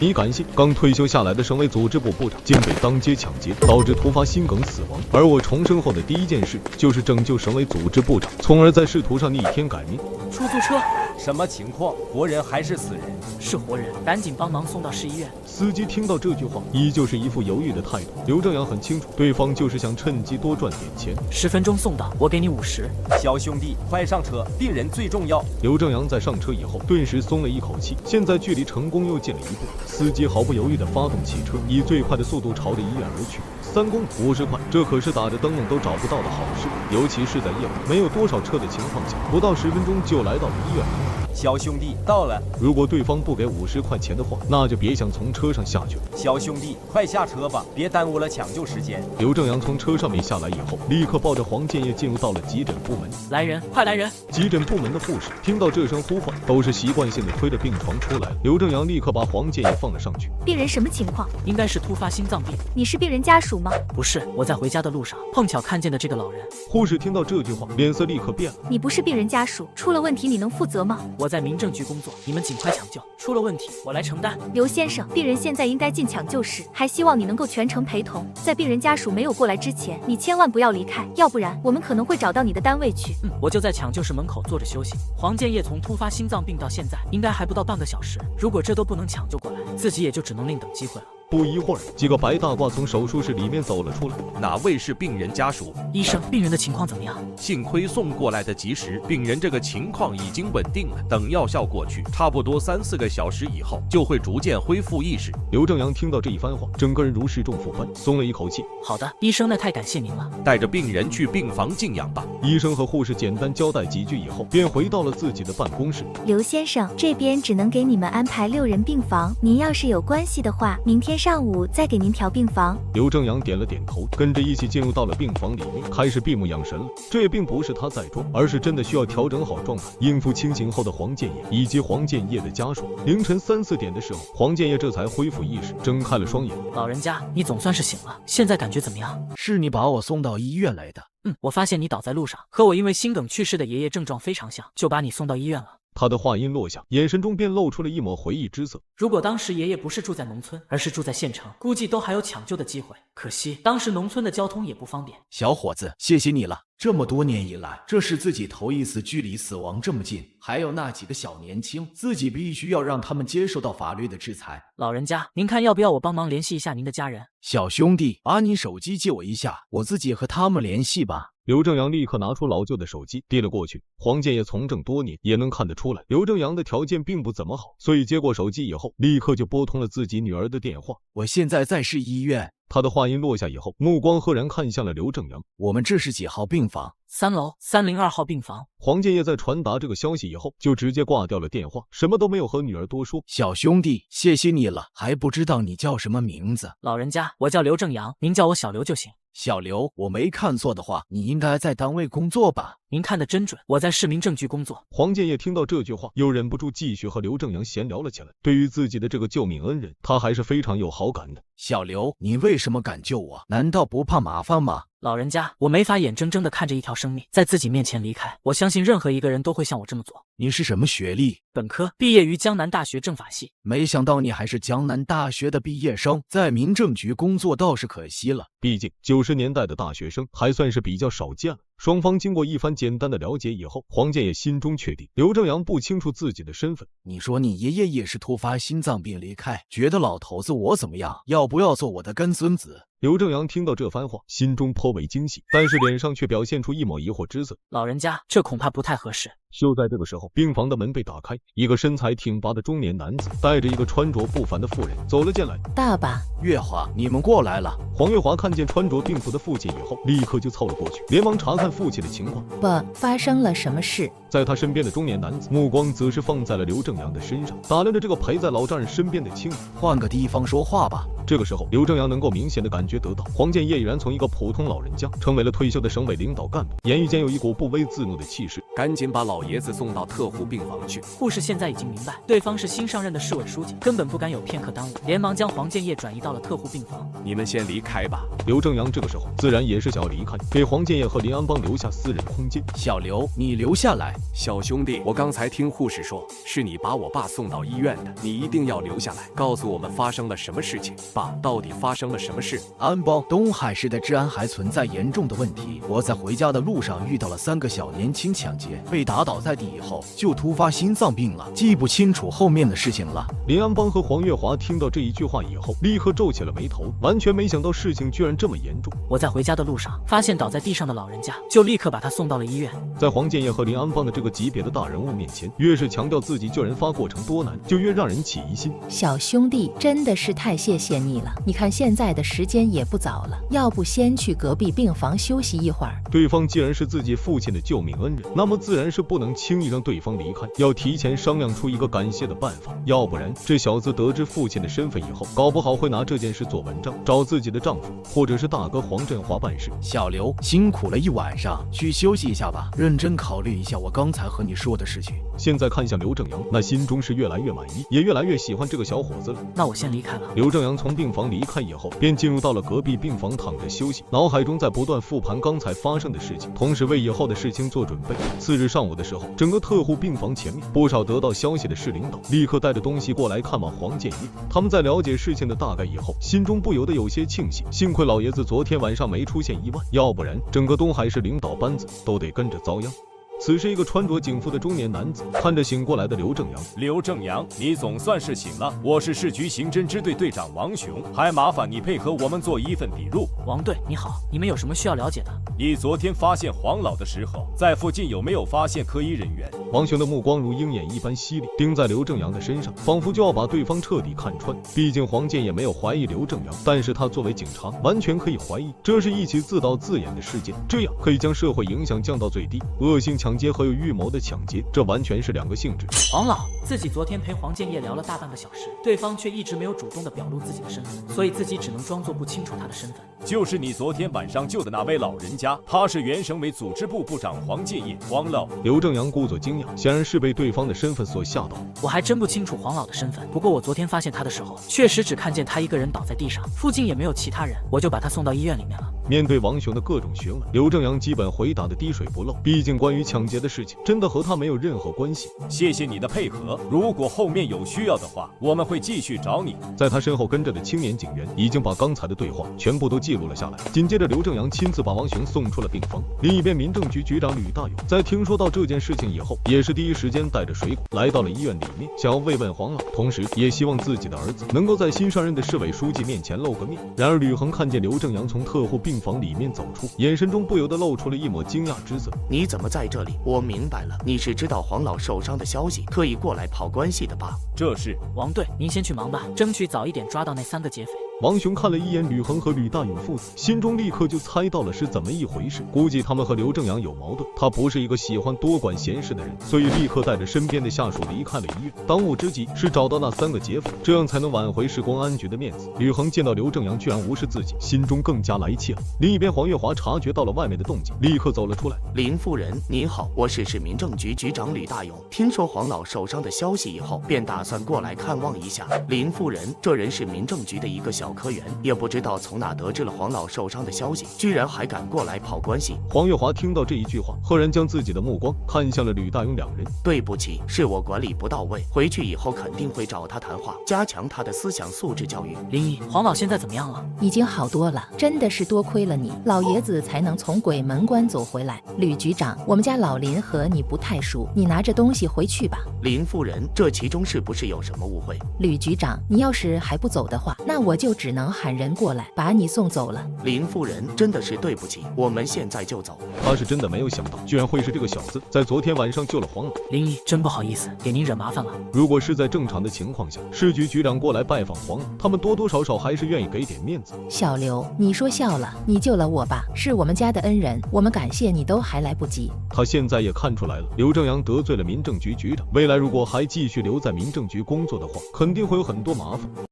你敢信？刚退休下来的省委组织部部长竟被当街抢劫，导致突发心梗死亡。而我重生后的第一件事就是拯救省委组织部长，从而在仕途上逆天改命。出租车，什么情况？活人还是死人？是活人，赶紧帮忙送到市医院。司机听到这句话，依旧是一副犹豫的态度。刘正阳很清楚，对方就是想趁机多赚点钱。10分钟送到，我给你50。小兄弟，快上车，病人最重要。刘正阳在上车以后，顿时松了一口气，现在距离成功又近了一步。司机毫不犹豫地发动汽车，以最快的速度朝着医院而去。3公里50块，这可是打着灯笼都找不到的好事，尤其是在夜晚没有多少车的情况下，不到10分钟就来到了医院门口。小兄弟，到了。如果对方不给50块钱的话，那就别想从车上下去了。小兄弟，快下车吧，别耽误了抢救时间。刘正阳从车上面下来以后，立刻抱着黄建业进入到了急诊部门。来人，快来人！急诊部门的护士听到这声呼唤，都是习惯性的推着病床出来了。刘正阳立刻把黄建业放了上去。病人什么情况？应该是突发心脏病。你是病人家属吗？不是，我在回家的路上碰巧看见的这个老人。护士听到这句话，脸色立刻变了。你不是病人家属，出了问题你能负责吗？我在民政局工作，你们尽快抢救，出了问题我来承担。刘先生，病人现在应该进抢救室，还希望你能够全程陪同。在病人家属没有过来之前，你千万不要离开，要不然我们可能会找到你的单位去。我就在抢救室门口坐着休息。黄建业从突发心脏病到现在，应该还不到半个小时。如果这都不能抢救过来，自己也就只能另等机会了。不一会儿，几个白大褂从手术室里面走了出来。哪位是病人家属？医生，病人的情况怎么样？幸亏送过来的及时，病人这个情况已经稳定了。等药效过去，差不多3-4个小时以后，就会逐渐恢复意识。刘正阳听到这一番话，整个人如释重负般，松了一口气。好的，医生，那太感谢您了。带着病人去病房静养吧。医生和护士简单交代几句以后，便回到了自己的办公室。刘先生，这边只能给你们安排6人病房，您要是有关系的话，明天上午再给您调病房。刘正阳点了点头，跟着一起进入到了病房里面，开始闭目养神了。这也并不是他在装，而是真的需要调整好状态，应付清醒后的黄建业以及黄建业的家属。凌晨3-4点的时候，黄建业这才恢复意识，睁开了双眼。老人家，你总算是醒了，现在感觉怎么样？是你把我送到医院来的。我发现你倒在路上，和我因为心梗去世的爷爷症状非常像，就把你送到医院了。他的话音落下，眼神中便露出了一抹回忆之色。如果当时爷爷不是住在农村，而是住在县城，估计都还有抢救的机会。可惜当时农村的交通也不方便。小伙子，谢谢你了。这么多年以来，这是自己头一次距离死亡这么近。还有那几个小年轻，自己必须要让他们接受到法律的制裁。老人家，您看要不要我帮忙联系一下您的家人？小兄弟，把你手机借我一下，我自己和他们联系吧。刘正阳立刻拿出老旧的手机递了过去。黄建业从政多年，也能看得出来刘正阳的条件并不怎么好，所以接过手机以后，立刻就拨通了自己女儿的电话。我现在在市医院。他的话音落下以后，目光赫然看向了刘正阳。我们这是几号病房？3楼302号病房。黄建业在传达这个消息以后，就直接挂掉了电话，什么都没有和女儿多说。小兄弟，谢谢你了，还不知道你叫什么名字？老人家，我叫刘正阳，您叫我小刘就行。小刘，我没看错的话，你应该在单位工作吧？您看得真准，我在市民政局工作。黄建业听到这句话，又忍不住继续和刘正阳闲聊了起来。对于自己的这个救命恩人，他还是非常有好感的。小刘，你为什么敢救我？难道不怕麻烦吗？老人家，我没法眼睁睁地看着一条生命在自己面前离开，我相信任何一个人都会像我这么做。你是什么学历？本科，毕业于江南大学政法系。没想到你还是江南大学的毕业生，在民政局工作倒是可惜了。毕竟90年代的大学生还算是比较少见了。双方经过一番简单的了解以后，黄建业心中确定刘正阳不清楚自己的身份。你说你爷爷也是突发心脏病离开，觉得老头子我怎么样？要不要做我的干孙子？刘正阳听到这番话，心中颇为惊喜，但是脸上却表现出一抹疑惑之色。老人家，这恐怕不太合适。就在这个时候，病房的门被打开，一个身材挺拔的中年男子带着一个穿着不凡的妇人走了进来。爸爸，月华，你们过来了。黄月华看见穿着病服的父亲以后，立刻就凑了过去，连忙查看父亲的情况。爸，发生了什么事？在他身边的中年男子目光则是放在了刘正阳的身上，打量着这个陪在老丈人身边的妻子。换个地方说话吧。这个时候，刘正阳能够明显的感觉得到，黄建业已然从一个普通老人家成为了退休的省委领导干部，言语间有一股不威自怒的气势。赶紧把老爷子送到特护病房去。护士现在已经明白，对方是新上任的市委书记，根本不敢有片刻耽误，连忙将黄建业转移到了特护病房。你们先离开吧。刘正阳这个时候自然也是想要离开，给黄建业和林安邦留下私人空间。小刘，你留下来。小兄弟，我刚才听护士说，是你把我爸送到医院的，你一定要留下来，告诉我们发生了什么事情。爸，到底发生了什么事？安邦，东海市的治安还存在严重的问题。我在回家的路上遇到了3个小年轻抢劫，被打倒在地以后就突发心脏病了，记不清楚后面的事情了。林安邦和黄月华听到这一句话以后，立刻皱起了眉头，完全没想到事情居然这么严重。我在回家的路上发现倒在地上的老人家，就立刻把他送到了医院。在黄建业和林安邦的这个级别的大人物面前，越是强调自己救人发过程多难，就越让人起疑心。小兄弟，真的是太谢谢你了。你看现在的时间也不早了，要不先去隔壁病房休息一会儿。对方既然是自己父亲的救命恩人，那么自然是不能轻易让对方离开，要提前商量出一个感谢的办法，要不然这小子得知父亲的身份以后，搞不好会拿这件事做文章，找自己的丈夫或者是大哥黄振华办事。小刘，辛苦了一晚上，去休息一下吧，认真考虑一下我刚才和你说的事情。现在看向刘正阳，那心中是越来越满意，也越来越喜欢这个小伙子了。那我先离开了。刘正阳从病房离开以后，便进入到了隔壁病房躺着休息，脑海中在不断复盘刚才发生的事情，同时为以后的事情做准备。次日上午的时候，整个特护病房前面，不少得到消息的市领导立刻带着东西过来看望黄建业。他们在了解事情的大概以后，心中不由得有些庆幸，幸亏老爷子昨天晚上没出现意外，要不然整个东海市领导班子都得跟着遭殃。此时，一个穿着警服的中年男子看着醒过来的刘正阳。刘正阳，你总算是醒了。我是市局刑侦支队队长王雄，还麻烦你配合我们做一份笔录。王队，你好，你们有什么需要了解的？你昨天发现黄老的时候，在附近有没有发现可疑人员？王雄的目光如鹰眼一般犀利，盯在刘正阳的身上，仿佛就要把对方彻底看穿。毕竟黄建也没有怀疑刘正阳，但是他作为警察，完全可以怀疑这是一起自导自演的事件，这样可以将社会影响降到最低。恶性抢劫和有预谋的抢劫，这完全是两个性质。黄老自己昨天陪黄建业聊了大半个小时，对方却一直没有主动的表露自己的身份，所以自己只能装作不清楚他的身份。就是你昨天晚上救的那位老人家，他是原省委组织部部长黄建业。黄老，刘正阳故作惊讶，显然是被对方的身份所吓到。我还真不清楚黄老的身份，不过我昨天发现他的时候，确实只看见他一个人倒在地上，附近也没有其他人，我就把他送到医院里面了。面对王雄的各种询问，刘正阳基本回答的滴水不漏，毕竟关于抢劫的事情真的和他没有任何关系。谢谢你的配合，如果后面有需要的话，我们会继续找你。在他身后跟着的青年警员已经把刚才的对话全部都记录了下来。紧接着刘正阳亲自把王雄送出了病房。另一边，民政局局长吕大勇在听说到这件事情以后，也是第一时间带着水果来到了医院里面，想要慰问黄老，同时也希望自己的儿子能够在新上任的市委书记面前露个面。然而吕恒看见刘正阳从特护病房里面走出，眼神中不由得露出了一抹惊讶之色。你怎么在这里？我明白了，你是知道黄老受伤的消息，特意过来跑关系的吧？这是王队，您先去忙吧，争取早一点抓到那3个劫匪。王雄看了一眼吕恒和吕大勇父子，心中立刻就猜到了是怎么一回事。估计他们和刘正阳有矛盾，他不是一个喜欢多管闲事的人，所以立刻带着身边的下属离开了医院。当务之急是找到那3个劫匪，这样才能挽回市公安局的面子。吕恒见到刘正阳居然无视自己，心中更加来气了。另一边，黄月华察觉到了外面的动静，立刻走了出来。林夫人，你好，我是市民政局局长吕大勇。听说黄老受伤的消息以后，便打算过来看望一下。林夫人，这人是民政局的一个小科员，也不知道从哪得知了黄老受伤的消息，居然还敢过来跑关系。黄月华听到这一句话，赫然将自己的目光看向了吕大勇两人。对不起，是我管理不到位，回去以后肯定会找他谈话，加强他的思想素质教育。林姨，黄老现在怎么样了？已经好多了，真的是多亏了你，老爷子才能从鬼门关走回来。吕局长，我们家老林和你不太熟，你拿着东西回去吧。林夫人，这其中是不是有什么误会？吕局长，你要是还不走的话，那我就只能喊人过来把你送走了。林夫人，真的是对不起，我们现在就走。他是真的没有想到，居然会是这个小子在昨天晚上救了黄老。林姨，真不好意思，给您惹麻烦了。如果是在正常的情况下，市局局长过来拜访黄老，他们多多少少还是愿意给点面子。小刘，你说笑了，你救了我爸，是我们家的恩人，我们感谢你都还来不及。他现在也看出来了，刘正阳得罪了民政局局长，未来如果还继续留在民政局工作的话，肯定会有很多麻烦。